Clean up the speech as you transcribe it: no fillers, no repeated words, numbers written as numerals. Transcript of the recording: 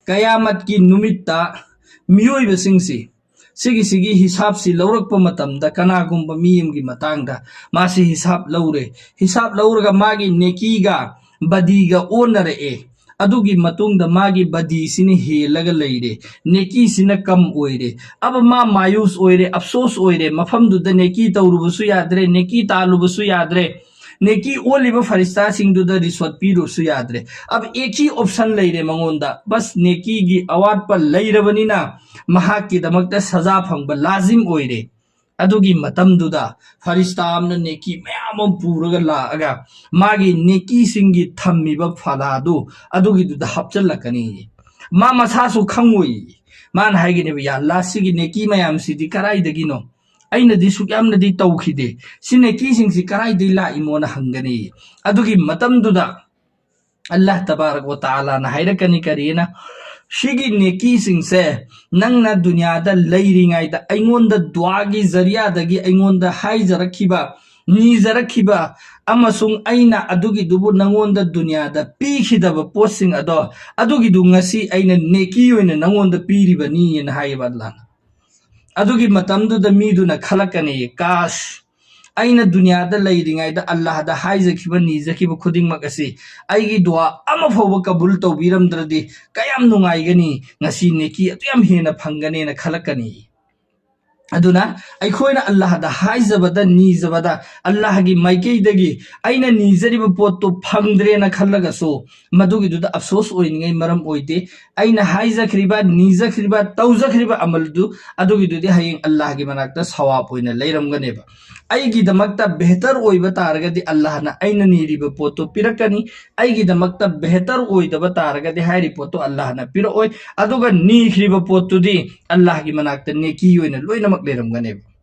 ꯀꯌꯥꯃꯠ ꯀꯤ ꯅꯨꯃꯤꯠꯇ ꯃꯤꯑꯣꯏꯕꯁꯤꯡꯁꯤ सिगी हिसाब से लौरक मतमदा कनागुंबा मी अमगी मतंगदा मासी हिसाब लौरे हिसाब लौरगा मागी नेकीगा बदीगा ओनरए अदुगी मतुंगदा मागी बदी सिने हेलगा लेरे नेकी सिना कम ओइरे अब मा मायूस ओइरे अफसोस ओइरे मफमदुदा नेकी तौरुबसु याद्रे नेकी तालुबसु याद्रे नेकी ओलिबा फरिस्ता सिंगदुदा रिश्वत पीरुसु याद्रे अब एक ही ऑप्शन लेरे मंगोंदा बस नेकी गी अवार्ड पर लेरबनिना महाकी दमकता सजा फंगबा लाजिम ओइरे अदुगी मतमदुदा फरिस्ता आमना नेकी मयाम पुरगा लागा मागी नेकी सिंगी थम्मिबा फलादु अदुगी दुदा हपचलकनी मा मसासु खंगोई मान हाइगिने या लासिगी नेकी मयाम सिदि कराइदगिनो अइनदी सुक्यामनदी तौखिदे सि नेकी सिंगसि कराइदि लाइमोना हंगनी अदुगी मतमदुदा अल्लाह तबारक व तआला ना हाइरकनी करीना शिगी नेकी सिंगसे नंगना दुनियादा लैरिंगाइदा अइंगोंदा दुआगी जरियादगी अइंगोंदा हाइजरखिबा नीजरखिबा अमसुंग अइना अदुगी दुबु नंगोंदा दुनियादा पीखिदबा पोस्टिंग अदो अदुगी दु ngasi अइना नेकी ओइना नंगोंदा पीरिबनी न हाइबदला अदुगी मतमदुदा मीदुना खलकनी काश अइना दुनियादा लैरिंगाइदा अल्लाहदा हाइजखिबा नीजखिबा खुदिंगमक असि अइगी दुआ अमा फौबा कबूल तौबिरमद्रदि कयाम नुंगाइगनी ngasi नेकी अतुयाम हेना फंगनेना खलकनी अदुना अइखोइना अल्लाहदा हाइजबदा नीजबदा अल्लाहगी माइकेइदगी अइना नीजरिबा पोत्तो फंगद्रेना खलगसो मदुगिदुदा अफसोस ओइनिङै मरम ओइदे अइना हाइजखरिबा नीजखरिबा तौजखरिबा अमलदु अदुगिदुदि हयें अल्लाहगी मनाक्ता सवाब ओइना लैरमगनेबा अइगिदमक्ता बेहतर ओइबा तारगदि अल्लाहना अइना नीरिबा पोत्तो पिरकनी अइगिदमक्ता बेहतर ओइदबा तारगदि हाइरि पोत्तो अल्लाहना पिरओइ अदुगा नीखरिबा पोत्तुदि अल्लाहगी मनाक्ता नेकी ओइना लोइनमक लेरमगनेबा